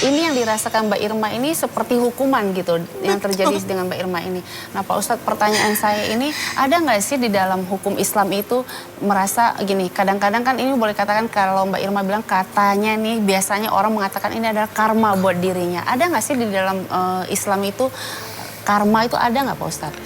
ini yang dirasakan Mbak Irma ini seperti hukuman gitu yang terjadi dengan Mbak Irma ini. Nah Pak Ustadz, pertanyaan saya ini, ada nggak sih di dalam hukum Islam itu merasa gini, kadang-kadang kan ini boleh katakan kalau Mbak Irma bilang katanya nih biasanya orang mengatakan ini adalah karma buat dirinya. Ada nggak sih di dalam Islam itu karma itu ada nggak Pak Ustadz?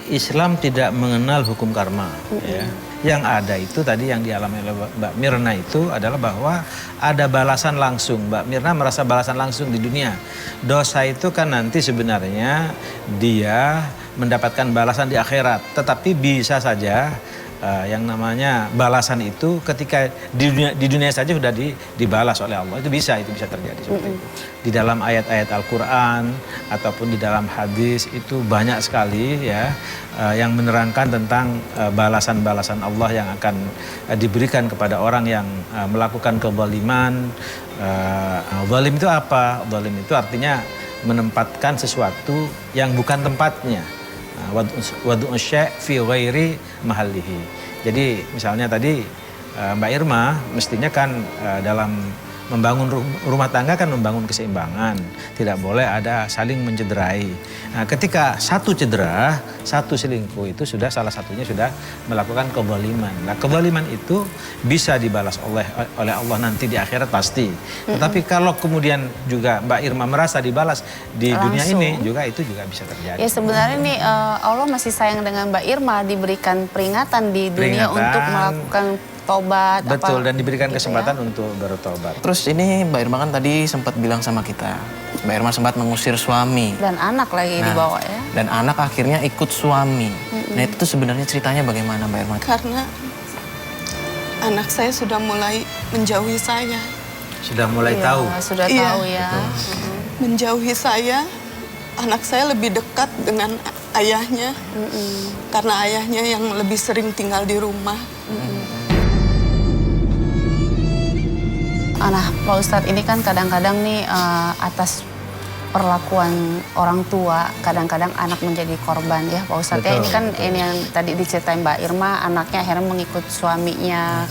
Islam tidak mengenal hukum karma. Ya. Yang ada itu tadi yang dialami oleh Mbak Mirna itu adalah bahwa ada balasan langsung. Mbak Mirna merasa balasan langsung di dunia. Dosa itu kan nanti sebenarnya dia mendapatkan balasan di akhirat. Tetapi bisa saja yang namanya balasan itu ketika di dunia saja sudah dibalas oleh Allah. Itu bisa terjadi seperti itu. Di dalam ayat-ayat Al-Quran ataupun di dalam hadis itu banyak sekali ya yang menerangkan tentang balasan-balasan Allah yang akan diberikan kepada orang yang melakukan kezaliman. Zalim itu apa? Zalim itu artinya menempatkan sesuatu yang bukan tempatnya. Wadu'u syai' fi ghairi mahallihi. Jadi misalnya tadi Mbak Irma mestinya kan dalam membangun rumah tangga kan membangun keseimbangan. Tidak boleh ada saling mencederai. Nah, ketika satu cedera, satu selingkuh itu sudah salah satunya sudah melakukan kezaliman. Nah, kezaliman itu bisa dibalas oleh Allah nanti di akhirat pasti. Tetapi kalau kemudian juga Mbak Irma merasa dibalas di dunia ini juga itu juga bisa terjadi. Ya sebenarnya nih Allah masih sayang dengan Mbak Irma, diberikan peringatan di dunia untuk melakukan tobat. Betul, dan diberikan gitu kesempatan ya, untuk bertobat. Terus ini Mbak Irma kan tadi sempat bilang sama kita, Mbak Irma sempat mengusir suami. Dan anak lagi dibawa ya. Dan anak akhirnya ikut suami. Nah itu tuh sebenarnya ceritanya bagaimana Mbak Irma? Karena anak saya sudah mulai menjauhi saya. Sudah mulai tahu. Sudah tahu ya. Menjauhi saya, anak saya lebih dekat dengan ayahnya. Karena ayahnya yang lebih sering tinggal di rumah. Nah Pak Ustadz, ini kan kadang-kadang nih atas perlakuan orang tua, kadang-kadang anak menjadi korban ya Pak Ustadz. Ya, ini kan ini yang tadi diceritain Mbak Irma, anaknya akhirnya mengikut suaminya,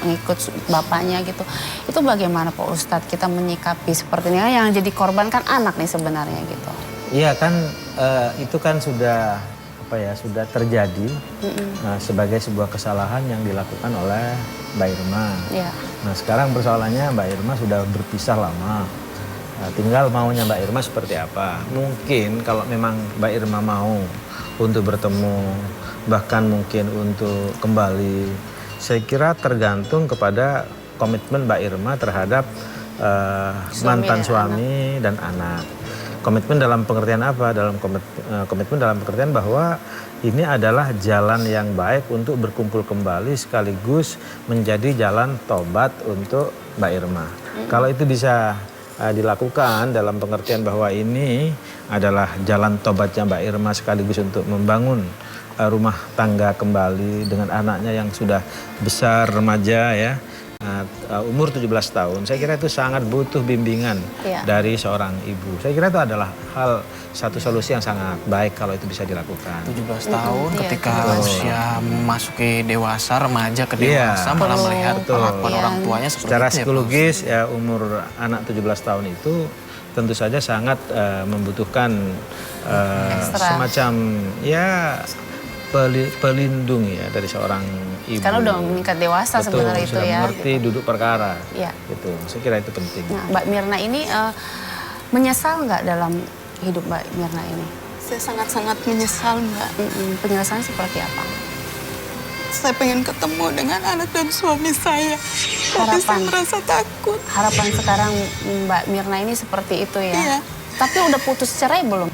mengikut bapaknya gitu. Itu bagaimana Pak Ustadz kita menyikapi seperti ini? Yang jadi korban kan anak nih sebenarnya gitu. Iya kan, itu kan sudah sudah terjadi sebagai sebuah kesalahan yang dilakukan oleh Mbak Irma. Ya. Nah sekarang persoalannya Mbak Irma sudah berpisah lama. Tinggal maunya Mbak Irma seperti apa. Mungkin kalau memang Mbak Irma mau untuk bertemu, bahkan mungkin untuk kembali, saya kira tergantung kepada komitmen Mbak Irma terhadap mantan suami dan anak. Komitmen dalam pengertian apa? Komitmen dalam pengertian bahwa ini adalah jalan yang baik untuk berkumpul kembali sekaligus menjadi jalan tobat untuk Mbak Irma. Kalau itu bisa dilakukan dalam pengertian bahwa ini adalah jalan tobatnya Mbak Irma sekaligus untuk membangun rumah tangga kembali dengan anaknya yang sudah besar remaja ya. Umur 17 tahun, saya kira itu sangat butuh bimbingan dari seorang ibu. Saya kira itu adalah satu solusi yang sangat baik kalau itu bisa dilakukan. 17 tahun ketika usia memasuki dewasa, remaja ke dewasa, malah melihat pengakuan orang tuanya seperti secara itu. psikologis ya, umur anak 17 tahun itu tentu saja sangat membutuhkan semacam ya pelindung ya dari seorang ibu. Karena udah meningkat dewasa sebenarnya itu sudah ya. mengerti duduk perkara. Iya. Gitu. Saya kira itu penting. Nah, Mbak Mirna ini menyesal nggak dalam hidup Mbak Mirna ini? Saya sangat-sangat menyesal, Mbak. Penjelasannya seperti apa? Saya pengen ketemu dengan anak dan suami saya. Tapi saya merasa takut. Harapan sekarang Mbak Mirna ini seperti itu ya? Iya. Tapi udah putus cerai belum?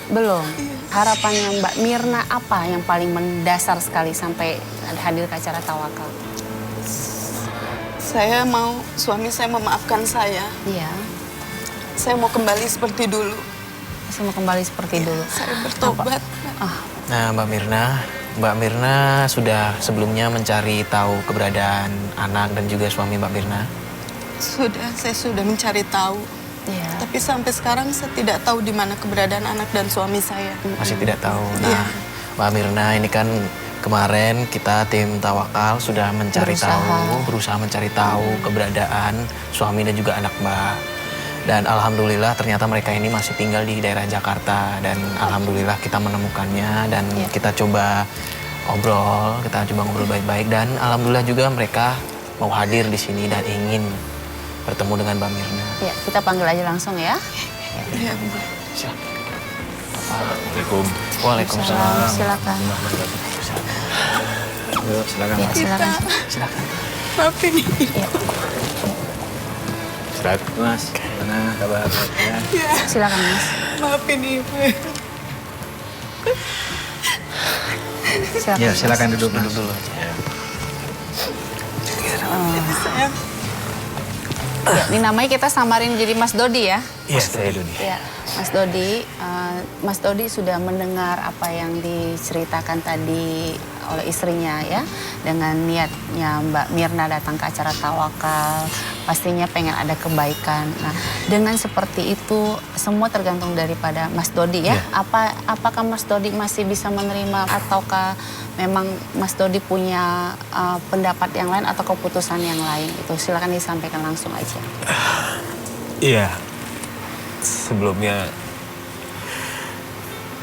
Belum. Harapannya Mbak Mirna apa yang paling mendasar sekali sampai hadir ke acara Tawakal? Saya mau suami saya memaafkan saya. Iya. Saya mau kembali seperti dulu. Saya mau kembali seperti dulu. Saya bertobat. Nah Mbak Mirna sudah sebelumnya mencari tahu keberadaan anak dan juga suami Mbak Mirna? Saya sudah mencari tahu. Iya. Tapi sampai sekarang saya tidak tahu di mana keberadaan anak dan suami saya. Masih tidak tahu. Nah, Mbak Mirna ini kan Kemarin kita tim Tawakal sudah berusaha mencari tahu keberadaan suami dan juga anak Mbak. Dan alhamdulillah ternyata mereka ini masih tinggal di daerah Jakarta dan alhamdulillah kita menemukannya dan kita coba ngobrol baik-baik dan alhamdulillah juga mereka mau hadir di sini dan ingin bertemu dengan Mbak Mirna. Ya, kita panggil aja langsung ya. Iya, Bu. Assalamualaikum. Waalaikumsalam. Silakan. Yuk, silakan Ya, Mas. silakan. Silakan. Maafin Ibu. Ya, Silakan Mas. Gimana kabar? Ya. Ya, silakan Mas. maafin Ibu. Silakan. Ya, silakan duduk Mas. Duduk dulu aja. Ya. Sayang. Ya, ini namanya kita samarin jadi Mas Dodi ya. Iya, saya Dodi. Ya, Mas Dodi sudah mendengar apa yang diceritakan tadi oleh istrinya ya, dengan niatnya Mbak Mirna datang ke acara Tawakal, pastinya pengen ada kebaikan. Nah, dengan seperti itu semua tergantung daripada Mas Dodi ya. Apakah Mas Dodi masih bisa menerima ataukah memang Mas Dodi punya pendapat yang lain atau keputusan yang lain? Itu silakan disampaikan langsung aja. Iya, sebelumnya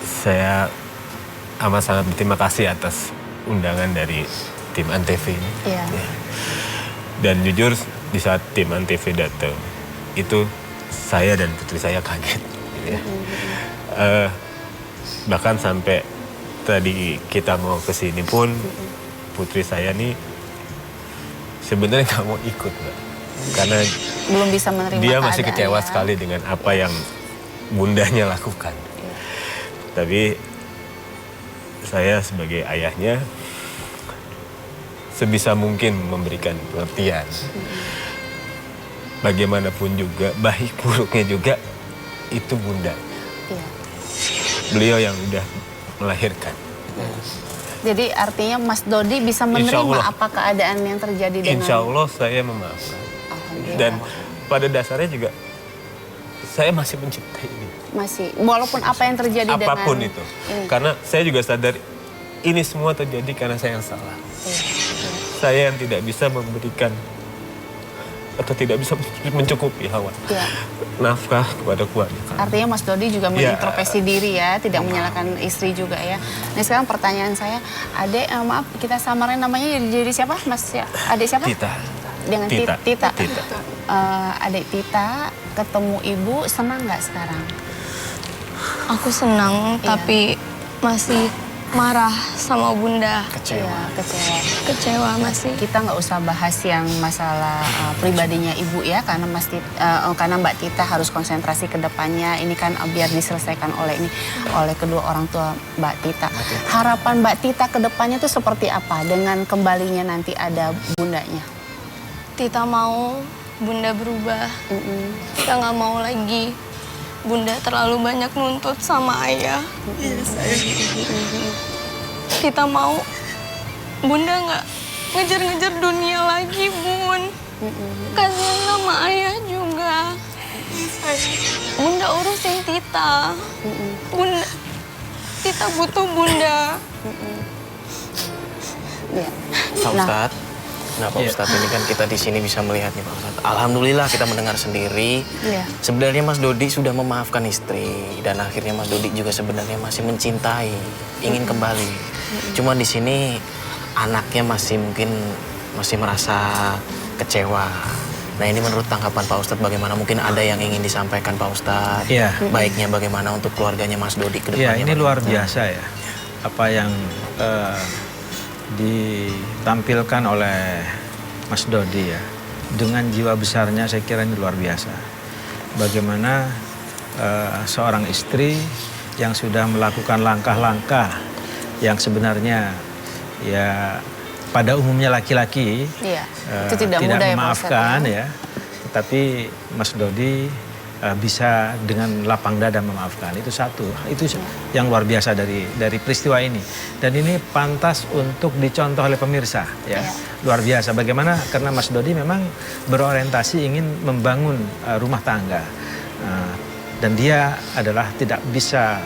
saya amat sangat berterima kasih atas undangan dari tim Antv ini. Iya. Ya. Dan jujur di saat tim Antv datang, itu saya dan putri saya kaget. Gitu ya. Bahkan sampai tadi kita mau ke sini pun, putri saya nih sebenarnya nggak mau ikut, Mbak. Karena Belum bisa menerima dia masih keadaan, kecewa ya. sekali dengan apa yang bundanya lakukan. Tapi saya sebagai ayahnya sebisa mungkin memberikan pengertian. Bagaimanapun juga, baik buruknya juga itu bunda. Iya. Beliau yang udah melahirkan. Jadi artinya Mas Dodi bisa Insya menerima Allah. apa keadaan yang terjadi dengan... Insya Allah saya memaafkan. Alhamdulillah. Dan pada dasarnya juga saya masih mencintai dia. Masih, walaupun apa yang terjadi Apapun dengan... itu. ini. Karena saya juga sadar ini semua terjadi karena saya yang salah. Iya. Saya yang tidak bisa memberikan atau tidak bisa mencukupi hawa Iya. nafkah kepada keluarga. Artinya Mas Dodi juga Iya. mengintrospeksi diri ya, tidak menyalahkan istri juga ya. Nah sekarang pertanyaan saya, Adek, maaf kita samarin namanya jadi siapa? Mas ya? Adek siapa? Tita. Dengan Tita. Tita. Tita. Adek Tita ketemu ibu senang nggak sekarang? Aku senang, Iya. tapi masih marah sama bunda. Iya, kecewa. Kecewa masih. Kita nggak usah bahas yang masalah pribadinya ibu ya, karena karena Mbak Tita harus konsentrasi ke depannya. Ini kan biar diselesaikan oleh kedua orang tua Mbak Tita. Harapan Mbak Tita ke depannya tuh seperti apa dengan kembalinya nanti ada bundanya? Tita mau bunda berubah. Kita nggak mau lagi bunda terlalu banyak nuntut sama ayah. Iya, sayang. Kita mau bunda nggak ngejar-ngejar dunia lagi, Bun. Kasihan sama ayah juga. Bunda urusin Tita. Bunda, Tita butuh bunda. Iya. Pak Nah, Ustadz, nah Pak Ustadz ini kan kita di sini bisa melihat nih Pak Ustadz. Alhamdulillah kita mendengar sendiri. Iya. Sebenarnya Mas Dodi sudah memaafkan istri dan akhirnya Mas Dodi juga sebenarnya masih mencintai, ingin kembali. Cuma di sini anaknya mungkin masih merasa kecewa. Nah ini menurut tanggapan Pak Ustadz bagaimana? Mungkin ada yang ingin disampaikan Pak Ustadz. Iya. Baiknya bagaimana untuk keluarganya Mas Dodi ke Ya, depannya? ini Pak? luar biasa ya. Apa yang ditampilkan oleh Mas Dodi ya. Dengan jiwa besarnya saya kira ini luar biasa. Bagaimana seorang istri yang sudah melakukan langkah-langkah yang sebenarnya ya pada umumnya laki-laki Iya. Itu tidak mudah ya, Pak Ustadz, memaafkan ya. ya. Tetapi Mas Dodi bisa dengan lapang dada memaafkan. Itu satu. Itu yang luar biasa dari peristiwa ini. Dan ini pantas untuk dicontoh oleh pemirsa ya. Luar biasa. Bagaimana? Karena Mas Dodi memang berorientasi ingin membangun rumah tangga. Dan dia adalah tidak bisa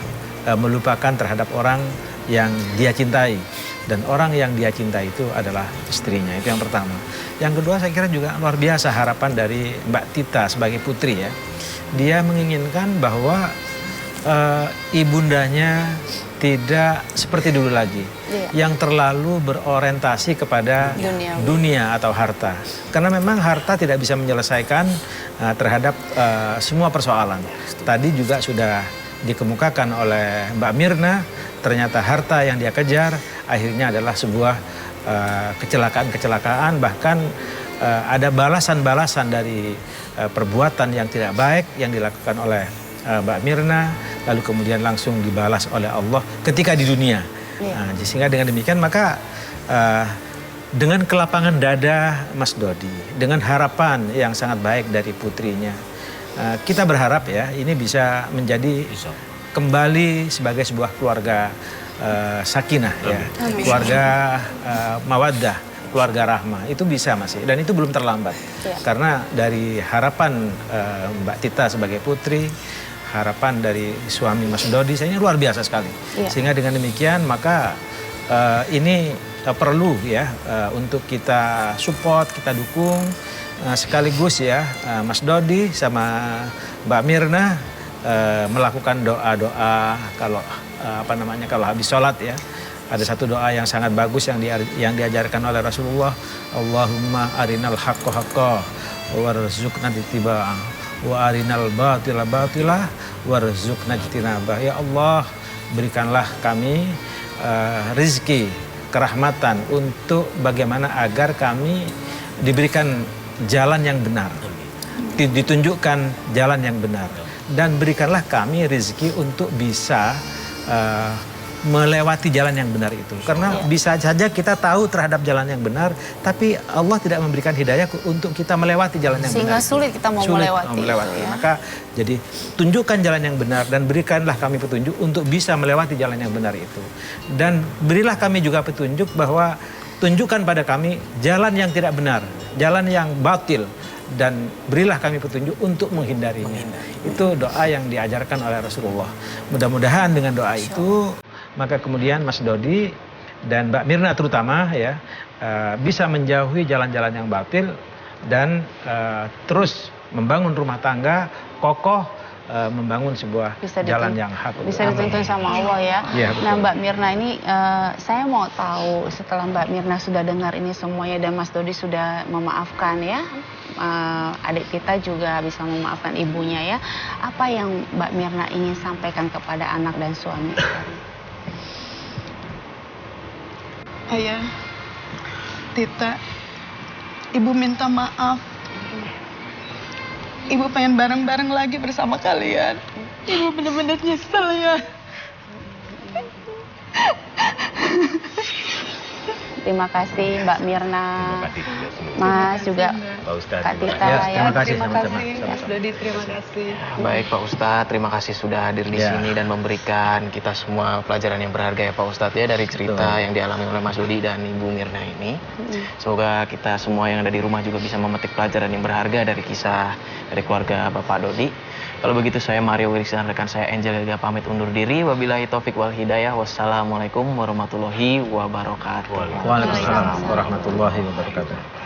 melupakan terhadap orang yang dia cintai. Dan orang yang dia cinta itu adalah istrinya, itu yang pertama. Yang kedua saya kira juga luar biasa harapan dari Mbak Tita sebagai putri ya. Dia menginginkan bahwa ibundanya tidak seperti dulu lagi, yang terlalu berorientasi kepada dunia atau harta. Karena memang harta tidak bisa menyelesaikan terhadap semua persoalan. Tadi juga sudah dikemukakan oleh Mbak Mirna, ternyata harta yang dia kejar akhirnya adalah sebuah kecelakaan-kecelakaan, bahkan ada balasan-balasan dari perbuatan yang tidak baik yang dilakukan oleh Mbak Mirna, lalu kemudian langsung dibalas oleh Allah ketika di dunia. Sehingga dengan demikian maka dengan kelapangan dada Mas Dodi, dengan harapan yang sangat baik dari putrinya, kita berharap ya ini bisa menjadi kembali sebagai sebuah keluarga sakinah ya, keluarga mawaddah, keluarga rahmah. Itu bisa masih, dan itu belum terlambat. Karena dari harapan Mbak Tita sebagai putri, harapan dari suami Mas Dodi, saya ini luar biasa sekali. Sehingga dengan demikian maka ini perlu ya untuk kita support, kita dukung sekaligus ya Mas Dodi sama Mbak Mirna melakukan doa-doa kalau kalau habis sholat ya. Ada satu doa yang sangat bagus yang diajarkan oleh Rasulullah. Allahumma arinal haqqo haqqo warzuqna ittiba'ah wa arinal batila batila warzuqna ijtinabah. Ya Allah, berikanlah kami rezeki, kerahmatan untuk bagaimana agar kami diberikan jalan yang benar, ditunjukkan jalan yang benar, dan berikanlah kami rezeki untuk bisa melewati jalan yang benar itu. Karena bisa saja kita tahu terhadap jalan yang benar, tapi Allah tidak memberikan hidayah untuk kita melewati jalan yang benar. Sehingga sulit kita mau melewati. Ya. Maka jadi tunjukkan jalan yang benar dan berikanlah kami petunjuk untuk bisa melewati jalan yang benar itu. Dan berilah kami juga petunjuk bahwa tunjukkan pada kami jalan yang tidak benar, jalan yang batil, dan berilah kami petunjuk untuk menghindarinya. Itu doa yang diajarkan oleh Rasulullah. Mudah-mudahan dengan doa itu maka kemudian Mas Dodi dan Mbak Mirna terutama ya bisa menjauhi jalan-jalan yang batil dan terus membangun rumah tangga kokoh, membangun sebuah jalan yang hak. Bisa dituntun sama Allah ya. Nah Mbak Mirna ini saya mau tahu setelah Mbak Mirna sudah dengar ini semuanya dan Mas Dodi sudah memaafkan ya, adik kita juga bisa memaafkan ibunya ya. Apa yang Mbak Mirna ingin sampaikan kepada anak dan suami? Ayah, Tita, Ibu minta maaf. Ibu pengen bareng-bareng lagi bersama kalian. Ibu benar-benar nyesel ya. Terima kasih Mbak Mirna, Mas juga Kak Tita ya. Terima kasih sama-sama. Mas Dodi, terima kasih. Baik Pak Ustadz, terima kasih sudah hadir di sini dan memberikan kita semua pelajaran yang berharga ya Pak Ustadz ya dari cerita yang dialami oleh Mas Dodi dan Ibu Mirna ini. Semoga kita semua yang ada di rumah juga bisa memetik pelajaran yang berharga dari kisah dari keluarga Bapak Dodi. Kalau begitu saya Mario Wiris dan rekan saya Angel Elga pamit undur diri. Wabillahi taufik wal hidayah. Wassalamualaikum warahmatullahi wabarakatuh. Waalaikumsalam warahmatullahi wabarakatuh.